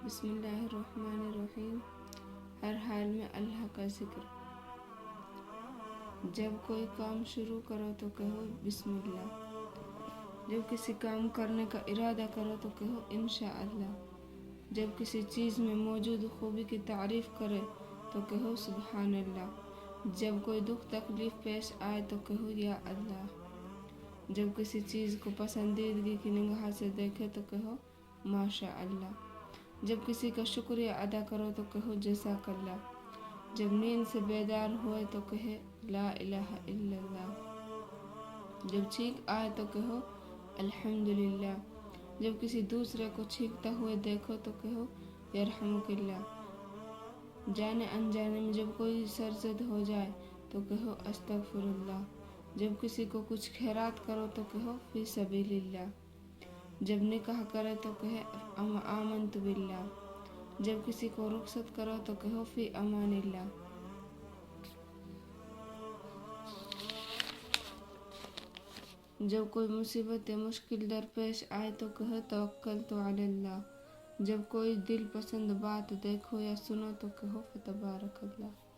بسم اللہ الرحمن الرحیم۔ ہر حال میں اللہ کا ذکر۔ جب کوئی کام شروع کرو تو کہو بسم اللہ۔ جب کسی کام کرنے کا ارادہ کرو تو کہو انشاءاللہ۔ جب کسی چیز میں موجود خوبی کی تعریف کرے تو کہو سبحان اللہ۔ جب کوئی دکھ تکلیف پیش آئے تو کہو یا اللہ۔ جب کسی چیز کو پسندیدگی کی نگاہ سے دیکھے تو کہو ماشاء اللہ۔ جب کسی کا شکریہ ادا کرو تو کہو جزاک اللہ۔ جب نیند سے بیدار ہوئے تو کہے لا الہ الا اللہ۔ جب چھینک آئے تو کہو الحمدللہ۔ جب کسی دوسرے کو چھینکتا ہوئے دیکھو تو کہو یرحمک اللہ۔ جانے انجانے میں جب کوئی سرزد ہو جائے تو کہو استغفر اللہ۔ جب کسی کو کچھ خیرات کرو تو کہو فی سبیل اللہ۔ جب نکاح کرے تو کہے آمنت باللہ۔ جب کسی کو رخصت کرو تو کہو فی امان اللہ۔ جب کوئی مصیبت یا مشکل درپیش آئے تو کہو توکلت علی اللہ۔ جب کوئی دل پسند بات دیکھو یا سنو تو کہو فتبارک اللہ۔